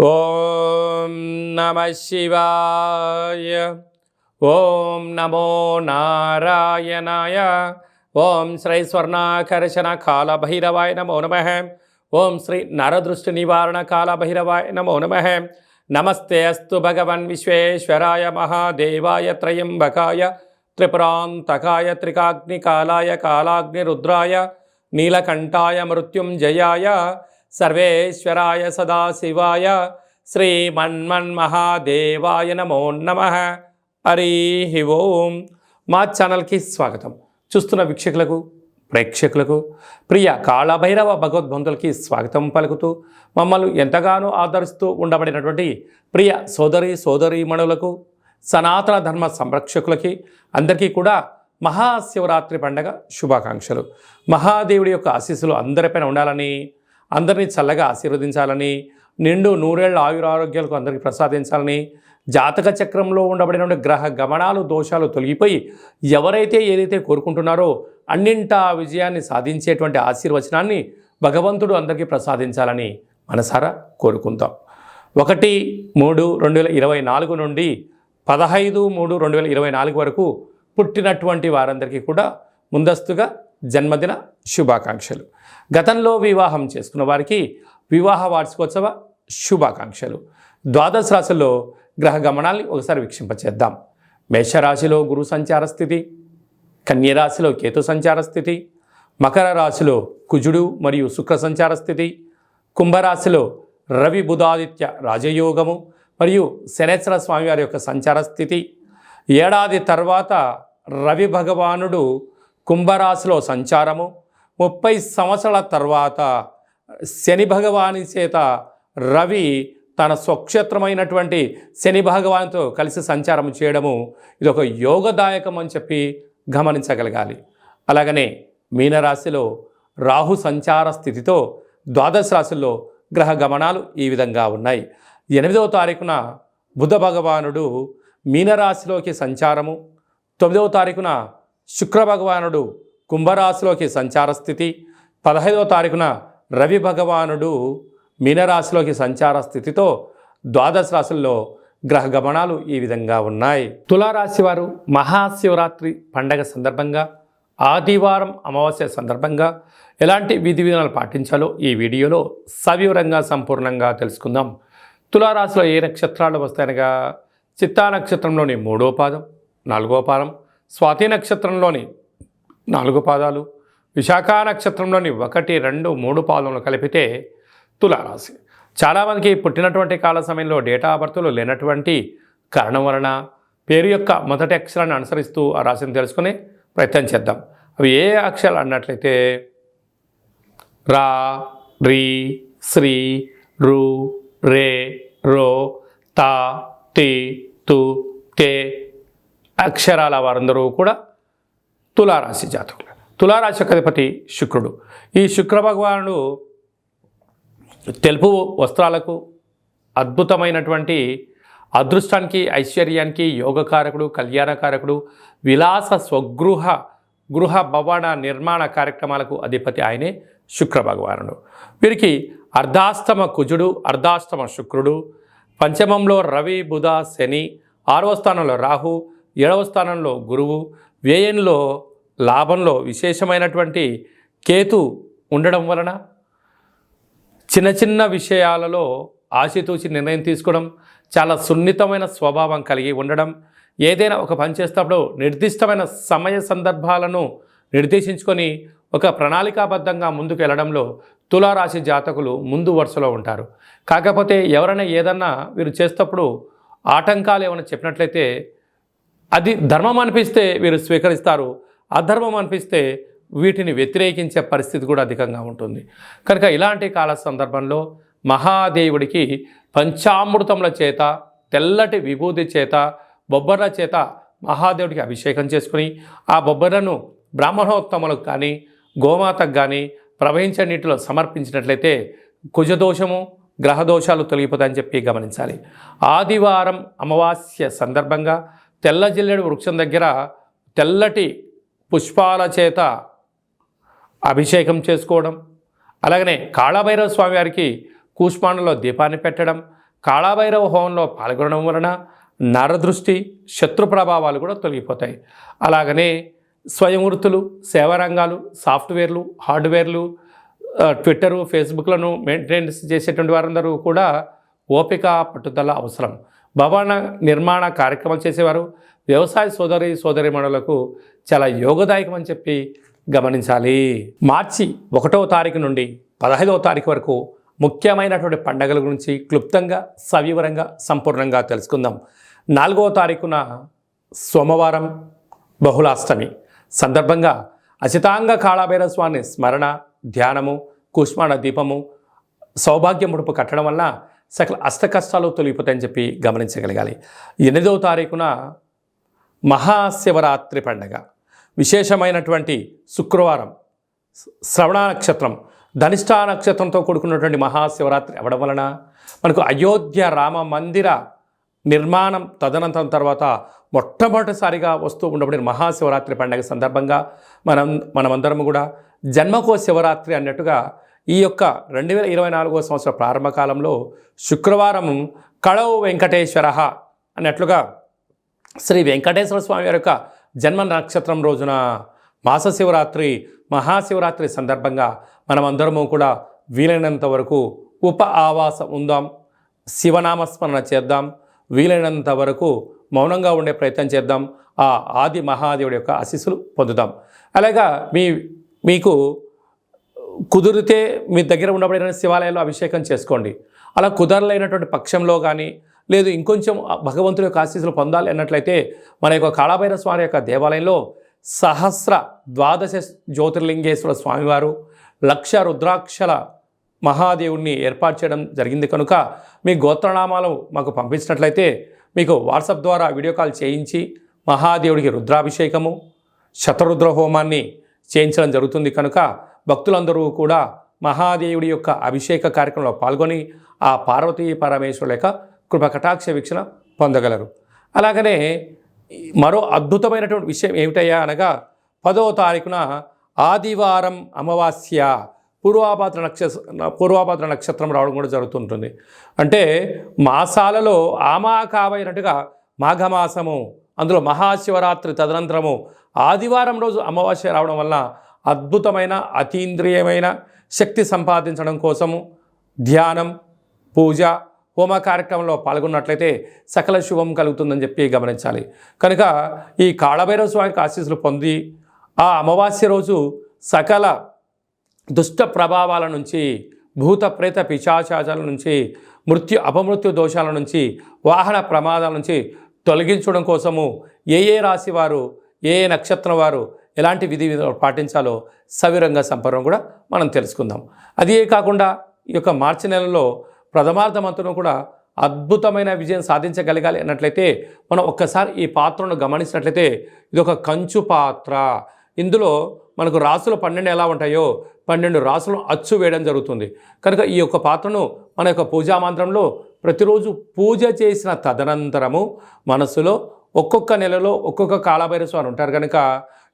ఓం నమ శివాయ. ఓం నమో నారాయణాయ. ఓం శ్రీ స్వర్ణాకర్షణ కాళభైరవాయ నమో నమః. ఓం శ్రీ నరదృష్టి నివారణ కాళభైరవాయ నమో నమః. నమస్తే అస్తు భగవన్ విశ్వేశ్వరాయ మహాదేవాయ త్రయంబకాయ త్రిపురాంతకాయ త్రికాగ్నికాలాయ కాలాగ్నిరుద్రాయ నీలకంఠాయ మృత్యుంజయాయ సర్వేశ్వరాయ సదాశివాయ శ్రీమన్మన్మహాదేవాయ నమో నమః. హరి ఓం. మా ఛానల్కి స్వాగతం. చూస్తున్న వీక్షకులకు ప్రేక్షకులకు ప్రియ కాళభైరవ భగవద్బంధులకి స్వాగతం పలుకుతూ మమ్మల్ని ఎంతగానో ఆదరిస్తూ ఉండబడినటువంటి ప్రియ సోదరీమణులకు సనాతన ధర్మ సంరక్షకులకి అందరికీ కూడా మహాశివరాత్రి పండగ శుభాకాంక్షలు. మహాదేవుడి యొక్క ఆశీస్సులు అందరిపైన ఉండాలని, అందరినీ చల్లగా ఆశీర్వదించాలని, నిండు నూరేళ్ల ఆయురారోగ్యాలకు అందరికీ ప్రసాదించాలని, జాతక చక్రంలో ఉండబడిన గ్రహ గమనాలు దోషాలు తొలగిపోయి ఎవరైతే ఏదైతే కోరుకుంటున్నారో అన్నింటా విజయాన్ని సాధించేటువంటి ఆశీర్వచనాన్ని భగవంతుడు అందరికీ ప్రసాదించాలని మనసారా కోరుకుందాం. 1-3-2024 నుండి 15-3-2024 వరకు పుట్టినటువంటి వారందరికీ కూడా ముందస్తుగా జన్మదిన శుభాకాంక్షలు. గతంలో వివాహం చేసుకున్న వారికి వివాహ వార్షికోత్సవ శుభాకాంక్షలు. ద్వాదశ రాశుల్లో గ్రహ గమనాల్ని ఒకసారి వీక్షింపచేద్దాం. మేషరాశిలో గురు సంచార స్థితి, కన్యరాశిలో కేతు సంచార స్థితి, మకర రాశిలో కుజుడు మరియు శుక్ర సంచార స్థితి, కుంభరాశిలో రవి బుధాదిత్య రాజయోగము మరియు శనేశ్వర స్వామివారి యొక్క సంచార స్థితి. ఏడాది తర్వాత రవి భగవానుడు కుంభరాశిలో సంచారము, 30 సంవత్సరాల తర్వాత శని భగవాని చేత రవి తన స్వక్షేత్రమైనటువంటి శని భగవాన్తో కలిసి సంచారం చేయడము ఇది ఒక యోగదాయకం అని చెప్పి గమనించగలగాలి. అలాగనే మీనరాశిలో రాహు సంచార స్థితితో ద్వాదశ రాశుల్లో గ్రహ గమనాలు ఈ విధంగా ఉన్నాయి. 8వ తారీఖున బుధ భగవానుడు మీనరాశిలోకి సంచారము, 9వ తారీఖున శుక్ర భగవానుడు కుంభరాశిలోకి సంచార స్థితి, 15వ తారీఖున రవి భగవానుడు మీనరాశిలోకి సంచార స్థితితో ద్వాదశ రాశుల్లో గ్రహ గమనాలు ఈ విధంగా ఉన్నాయి. తులారాశి వారు మహాశివరాత్రి పండగ సందర్భంగా ఆదివారం అమావాస్య సందర్భంగా ఎలాంటి విధి విధానాలు పాటించాలో ఈ వీడియోలో సవివరంగా సంపూర్ణంగా తెలుసుకుందాం. తులారాశిలో ఏ నక్షత్రాలు వస్తాయనగా చిత్తా నక్షత్రంలోని 3వ పాదం, 4వ పాదం, స్వాతి నక్షత్రంలోని 4 పాదాలు, విశాఖ నక్షత్రంలోని 1, 2, 3 పాదములు కలిపితే తులారాశి. చాలామందికి పుట్టినటువంటి కాల సమయంలో డేటా ఆఫ్ బర్త్లు లేనటువంటి కారణం వలన పేరు యొక్క మొదటి అక్షరాన్ని అనుసరిస్తూ ఆ రాశిని తెలుసుకునే ప్రయత్నం చేద్దాం. అవి ఏ అక్షరాలు అన్నట్లయితే రా, రీ, శ్రీ, రు, రే, రో, తా, తి, తు, తే అక్షరాల వారందరూ కూడా తులారాశి జాతకులు. తులారాశి యొక్క అధిపతి శుక్రుడు. ఈ శుక్ర భగవానుడు తెలుపు వస్త్రాలకు, అద్భుతమైనటువంటి అదృష్టానికి, ఐశ్వర్యానికి యోగకారకుడు, కళ్యాణకారకుడు, విలాస గృహ భవన నిర్మాణ కార్యక్రమాలకు అధిపతి ఆయనే శుక్ర భగవానుడు. వీరికి అర్ధాష్టమ కుజుడు, అర్ధాష్టమ శుక్రుడు, పంచమంలో రవి బుధ శని, 6వ స్థానంలో రాహు, 7వ స్థానంలో గురువు, వ్యయంలో లాభంలో విశేషమైనటువంటి కేతు ఉండడం వలన చిన్న చిన్న విషయాలలో ఆచితూచి నిర్ణయం తీసుకోవడం, చాలా సున్నితమైన స్వభావం కలిగి ఉండడం, ఏదైనా ఒక పని చేసేటప్పుడు నిర్దిష్టమైన సమయ సందర్భాలను నిర్దేశించుకొని ఒక ప్రణాళికాబద్ధంగా ముందుకు వెళ్ళడంలో తులారాశి జాతకులు ముందు వరుసలో ఉంటారు. కాకపోతే ఎవరైనా ఏదన్నా వీరు చేసేటప్పుడు ఆటంకాలు ఏమైనా చెప్పినట్లయితే అది ధర్మం అనిపిస్తే వీరు స్వీకరిస్తారు, అధర్మం అనిపిస్తే వీటిని వ్యతిరేకించే పరిస్థితి కూడా అధికంగా ఉంటుంది. కనుక ఇలాంటి కాల సందర్భంలో మహాదేవుడికి పంచామృతముల చేత, తెల్లటి విభూతి చేత, బొబ్బర్ల చేత మహాదేవుడికి అభిషేకం చేసుకుని ఆ బొబ్బర్లను బ్రాహ్మణోత్తములకు కానీ గోమాతకు కానీ ప్రవహించే నీటిలో సమర్పించినట్లయితే కుజదోషము, గ్రహదోషాలు తొలగిపోతాయని చెప్పి గమనించాలి. ఆదివారం అమావాస్య సందర్భంగా తెల్ల జిల్లేడు వృక్షం దగ్గర తెల్లటి పుష్పాల చేత అభిషేకం చేసుకోవడం, అలాగనే కాళభైరవ స్వామి వారికి కూష్మాండంలో దీపాన్ని పెట్టడం, కాళభైరవ హోమంలో పాల్గొనడం వలన నరదృష్టి, శత్రు ప్రభావాలు కూడా తొలగిపోతాయి. అలాగనే స్వయం వృత్తులు, సేవా రంగాలు, సాఫ్ట్వేర్లు, హార్డ్వేర్లు, ట్విట్టరు, ఫేస్బుక్లను మెయింటెనెన్స్ చేసేటువంటి వారందరూ కూడా ఓపిక, పట్టుదల అవసరం. భవన నిర్మాణ కార్యక్రమాలు చేసేవారు, వ్యవసాయ సోదరీమణులకు చాలా యోగదాయకం అని చెప్పి గమనించాలి. మార్చి 1వ తారీఖు నుండి 15వ తారీఖు వరకు ముఖ్యమైనటువంటి పండుగల గురించి క్లుప్తంగా, సవివరంగా, సంపూర్ణంగా తెలుసుకుందాం. 4వ తారీఖున సోమవారం బహుళాష్టమి సందర్భంగా అచితాంగ కాళభైరవ స్వామి స్మరణ, ధ్యానము, కూష్మాండ దీపము, సౌభాగ్య ముడుపు కట్టడం వల్ల సకల అష్టకష్టాలు తొలగిపోతాయని చెప్పి గమనించగలగాలి. 8వ తారీఖున మహాశివరాత్రి పండుగ, విశేషమైనటువంటి శుక్రవారం, శ్రవణ నక్షత్రం, ధనిష్టా నక్షత్రంతో కూడుకున్నటువంటి మహాశివరాత్రి అవ్వడం వలన మనకు అయోధ్య రామ మందిర నిర్మాణం తదనంతరం తర్వాత మొట్టమొదటిసారిగా వస్తూ ఉండబడిన మహాశివరాత్రి పండుగ సందర్భంగా మనమందరం కూడా జన్మకో శివరాత్రి అన్నట్టుగా ఈ యొక్క 2024వ సంవత్సర ప్రారంభ కాలంలో శుక్రవారం కళౌ వెంకటేశ్వర అన్నట్లుగా శ్రీ వెంకటేశ్వర స్వామి వారి యొక్క జన్మ నక్షత్రం రోజున మాస శివరాత్రి, మహాశివరాత్రి సందర్భంగా మనమందరము కూడా వీలైనంత వరకు ఉప ఆవాసం ఉందాం, శివనామస్మరణ చేద్దాం, వీలైనంత వరకు మౌనంగా ఉండే ప్రయత్నం చేద్దాం. ఆ ఆది మహాదేవుడి యొక్క ఆశీస్సులు పొందుదాం. అలాగా మీకు కుదిరితే మీ దగ్గర ఉండబడిన శివాలయాల్లో అభిషేకం చేసుకోండి. అలా కుదరలేనటువంటి పక్షంలో కానీ, లేదు ఇంకొంచెం భగవంతుడి యొక్క ఆశీస్సులు పొందాలి అన్నట్లయితే మన యొక్క కాళభైరవ స్వామి యొక్క దేవాలయంలో సహస్ర ద్వాదశ జ్యోతిర్లింగేశ్వర స్వామివారు, 1,00,000 రుద్రాక్షల మహాదేవుడిని ఏర్పాటు చేయడం జరిగింది కనుక మీ గోత్రనామాలు మాకు పంపించినట్లయితే మీకు వాట్సాప్ ద్వారా వీడియో కాల్ చేయించి మహాదేవుడికి రుద్రాభిషేకము, శతరుద్ర హోమాన్ని చేయించడం జరుగుతుంది కనుక భక్తులందరూ కూడా మహాదేవుడి యొక్క అభిషేక కార్యక్రమంలో పాల్గొని ఆ పార్వతీ పరమేశ్వరుల యొక్క కృపకటాక్ష వీక్షణ పొందగలరు. అలాగనే మరో అద్భుతమైనటువంటి విషయం ఏమిటయ్యా అనగా 10వ తారీఖున ఆదివారం అమావాస్య పూర్వాభాద్ర నక్షత్రం రావడం కూడా జరుగుతుంటుంది. అంటే మాసాలలో ఆమాకావైనట్టుగా మాఘమాసము, అందులో మహాశివరాత్రి తదనంతరము ఆదివారం రోజు అమావాస్య రావడం వల్ల అద్భుతమైన అతీంద్రియమైన శక్తి సంపాదించడం కోసము ధ్యానం, పూజ, హోమ కార్యక్రమంలో పాల్గొన్నట్లయితే సకల శుభం కలుగుతుందని చెప్పి గమనించాలి. కనుక ఈ కాళభైరవ స్వామికి ఆశీస్సులు పొంది ఆ అమావాస్య రోజు సకల దుష్ట ప్రభావాల నుంచి, భూత ప్రేత పిశాచాల నుంచి, అపమృత్యు దోషాల నుంచి, వాహన ప్రమాదాల నుంచి తొలగించడం కోసము ఏ రాశి వారు, ఏ నక్షత్రం వారు ఎలాంటి విధి విధానాలు పాటించాలో సవిరంగా సంపర్వం కూడా మనం తెలుసుకుందాం. అదే కాకుండా ఈ యొక్క మార్చి నెలలో ప్రథమార్థమంతను కూడా అద్భుతమైన విజయం సాధించగలగాలి అన్నట్లయితే మనం ఒక్కసారి ఈ పాత్రను గమనించినట్లయితే ఇది ఒక కంచు పాత్ర. ఇందులో మనకు రాసులు 12 ఎలా ఉంటాయో 12 రాసులను అచ్చు వేయడం జరుగుతుంది. కనుక ఈ యొక్క పాత్రను మన యొక్క పూజా మంత్రంలో ప్రతిరోజు పూజ చేసిన తదనంతరము మనసులో ఒక్కొక్క నెలలో ఒక్కొక్క కాళభైరవ స్వామి ఉంటారు కనుక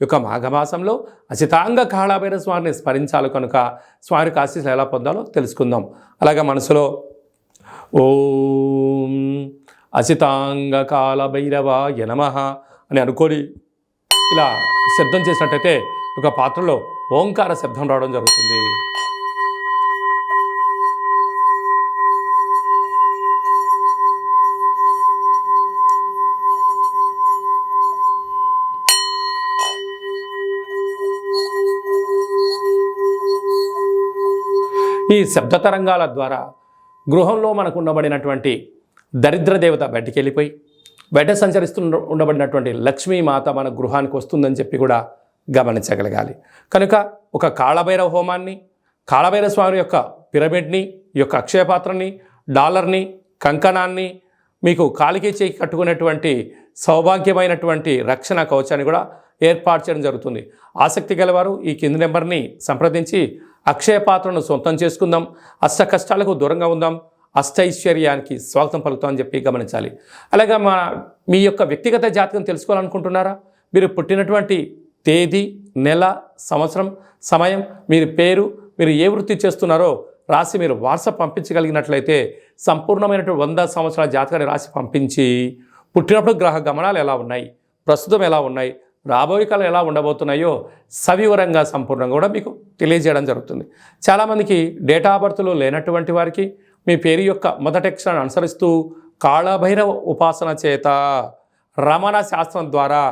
ఈ యొక్క మాఘమాసంలో అచితాంగ కాళభైరవ స్వామిని స్మరించాలి కనుక స్వామికి ఆశీస్సులు ఎలా పొందాలో తెలుసుకుందాం. అలాగే మనసులో ఓం అచితాంగ కాళభైరవాయ నమః అని అనుకొని ఇలా శబ్దం చేసినట్టయితే ఒక పాత్రలో ఓంకార శబ్దం రావడం జరుగుతుంది. ఈ శబ్ద తరంగాల ద్వారా గృహంలో మనకు ఉండబడినటువంటి దరిద్ర దేవత బయటికి వెళ్ళిపోయి బయట ఉండబడినటువంటి లక్ష్మీమాత మన గృహానికి వస్తుందని చెప్పి కూడా గమనించగలగాలి. కనుక ఒక కాళభైరవ హోమాన్ని, కాళభైరవ స్వామి యొక్క పిరమిడ్ని, ఈ యొక్క అక్షయపాత్రని, డాలర్ని, కంకణాన్ని, మీకు కాలికి చేయి కట్టుకునేటువంటి సౌభాగ్యమైనటువంటి రక్షణ కవచాన్ని కూడా ఏర్పాటు చేయడం జరుగుతుంది. ఆసక్తి గలవారు ఈ కింది నెంబర్ని సంప్రదించి అక్షయపాత్రను సొంతం చేసుకుందాం, అష్ట కష్టాలకు దూరంగా ఉందాం, అష్టైశ్వర్యానికి స్వాగతం పలుకుతామని చెప్పి గమనించాలి. అలాగే మీ యొక్క వ్యక్తిగత జాతకం తెలుసుకోవాలనుకుంటున్నారా? మీరు పుట్టినటువంటి తేదీ, నెల, సంవత్సరం, సమయం, మీరు పేరు, మీరు ఏ వృత్తి చేస్తున్నారో రాసి మీరు వాట్సాప్ పంపించగలిగినట్లయితే సంపూర్ణమైనటువంటి 100 సంవత్సరాల జాతకాన్ని రాసి పంపించి పుట్టినప్పుడు గ్రహ గమనాలు ఎలా ఉన్నాయి, ప్రస్తుతం ఎలా ఉన్నాయి, రాబోయే కాలం ఎలా ఉండబోతున్నాయో సవివరంగా సంపూర్ణంగా కూడా మీకు తెలియజేయడం జరుగుతుంది. చాలామందికి డేటా ఆఫ్ బర్త్లో లేనటువంటి వారికి మీ పేరు యొక్క మొదటి అక్షరాన్ని అనుసరిస్తూ కాళభైరవ ఉపాసన చేత రమణ శాస్త్రం ద్వారా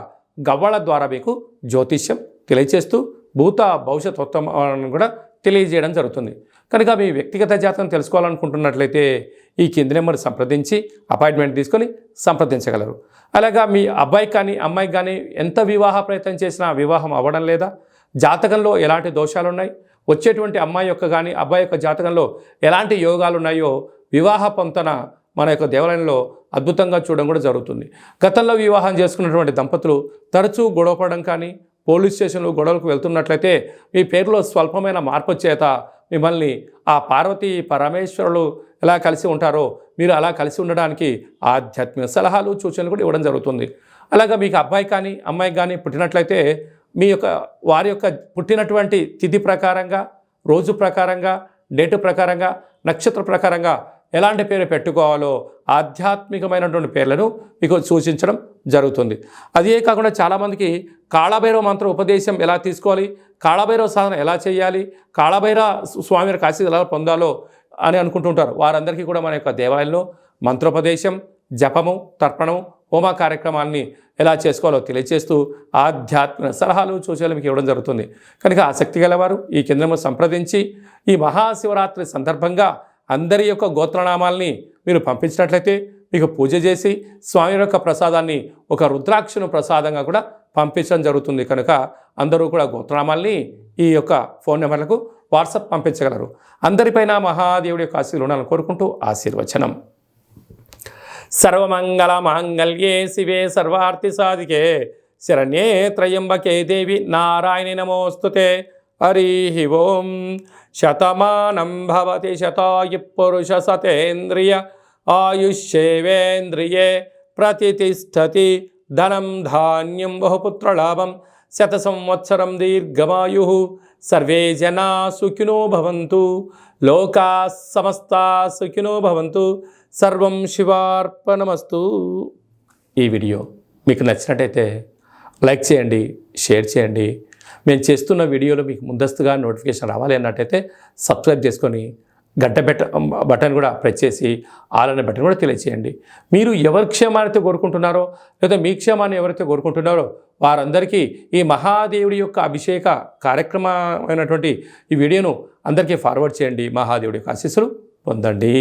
గవ్వల ద్వారా మీకు జ్యోతిష్యం తెలియచేస్తూ భూత భవిష్యత్ ఉత్తమాలను కూడా తెలియజేయడం జరుగుతుంది. కనుక మీ వ్యక్తిగత జాతకం తెలుసుకోవాలనుకుంటున్నట్లయితే ఈ కింది నెంబర్ సంప్రదించి అపాయింట్మెంట్ తీసుకొని సంప్రదించగలరు. అలాగా మీ అబ్బాయికి కానీ అమ్మాయికి కానీ ఎంత వివాహ ప్రయత్నం చేసినా వివాహం అవ్వడం లేదా, జాతకంలో ఎలాంటి దోషాలు ఉన్నాయి, వచ్చేటువంటి అమ్మాయి యొక్క కానీ అబ్బాయి యొక్క జాతకంలో ఎలాంటి యోగాలు ఉన్నాయో వివాహ పొంతన మన యొక్క దేవాలయంలో అద్భుతంగా చూడడం కూడా జరుగుతుంది. గతంలో వివాహం చేసుకున్నటువంటి దంపతులు తరచూ గొడవపడడం కానీ పోలీస్ స్టేషన్లో గొడవలకు వెళ్తున్నట్లయితే మీ పేరులో స్వల్పమైన మార్పు చేత మిమ్మల్ని ఆ పార్వతీ పరమేశ్వరులు ఎలా కలిసి ఉంటారో మీరు అలా కలిసి ఉండడానికి ఆధ్యాత్మిక సలహాలు సూచనలు కూడా ఇవ్వడం జరుగుతుంది. అలాగా మీకు అబ్బాయి కానీ అమ్మాయికి కానీ పుట్టినట్లయితే మీ యొక్క వారి యొక్క పుట్టినటువంటి తిథి ప్రకారంగా, రోజు ప్రకారంగా, డేటు ప్రకారంగా, నక్షత్ర ప్రకారంగా ఎలాంటి పేరు పెట్టుకోవాలో ఆధ్యాత్మికమైనటువంటి పేర్లను మీకు సూచించడం జరుగుతుంది. అదే కాకుండా చాలామందికి కాళభైరవ మంత్ర ఉపదేశం ఎలా తీసుకోవాలి, కాళభైరవ సాధన ఎలా చేయాలి, కాళభైరవ స్వామి ఆశీస్సులు ఎలా పొందాలో అని అనుకుంటుంటారు. వారందరికీ కూడా మన యొక్క దేవాలయంలో మంత్రోపదేశం, జపము, తర్పణం, హోమ కార్యక్రమాన్ని ఎలా చేసుకోవాలో తెలియజేస్తూ ఆధ్యాత్మిక సలహాలు సూచనలు మీకు ఇవ్వడం జరుగుతుంది. కనుక ఆసక్తి గలవారు ఈ కేంద్రము సంప్రదించి ఈ మహాశివరాత్రి సందర్భంగా అందరి యొక్క గోత్రనామాల్ని మీరు పంపించినట్లయితే మీకు పూజ చేసి స్వామి యొక్క ప్రసాదాన్ని ఒక రుద్రాక్షను ప్రసాదంగా కూడా పంపించడం జరుగుతుంది. కనుక అందరూ కూడా గోత్రనామాల్ని ఈ యొక్క ఫోన్ నెంబర్లకు వాట్సాప్ పంపించగలరు. అందరిపైన మహాదేవుడి యొక్క ఆశీర్వాదాలు ఉండాలని కోరుకుంటూ ఆశీర్వచనం. సర్వమంగళ మాంగళ్యే శివే సర్వార్థి సాధికే శరణ్యే త్రయంబకే దేవి నారాయణి నమోస్తుతే. హరి ఓం. శతమానం భవతి శతాయు పురుష సతేంద్రియ ఆయుష్యేవేంద్రియే ప్రతిష్టతి. ధనం ధాన్యం బహుపుత్రలాభం శత సంవత్సరం దీర్ఘమాయు. సర్వే జనా సుఖినో భవంతు. లోకా సమస్తా సుఖినో భవంతు. సర్వం శివార్పణమస్తు. ఈ వీడియో మీకు నచ్చినట్టయితే లైక్ చేయండి, షేర్ చేయండి. మేము చేస్తున్న వీడియోలో మీకు ముందస్తుగా నోటిఫికేషన్ రావాలి అన్నట్టయితే సబ్స్క్రైబ్ చేసుకొని గంట బటన్ కూడా ప్రెస్ చేసి ఆల్ అనే బటన్ కూడా తెలియచేయండి. మీరు ఎవరి క్షేమాన్ని కోరుకుంటున్నారో లేదా మీ క్షేమాన్ని ఎవరైతే కోరుకుంటున్నారో వారందరికీ ఈ మహాదేవుడి యొక్క అభిషేక కార్యక్రమమైనటువంటి ఈ వీడియోను అందరికీ ఫార్వర్డ్ చేయండి. మహాదేవుడి యొక్క ఆశీస్సులు పొందండి.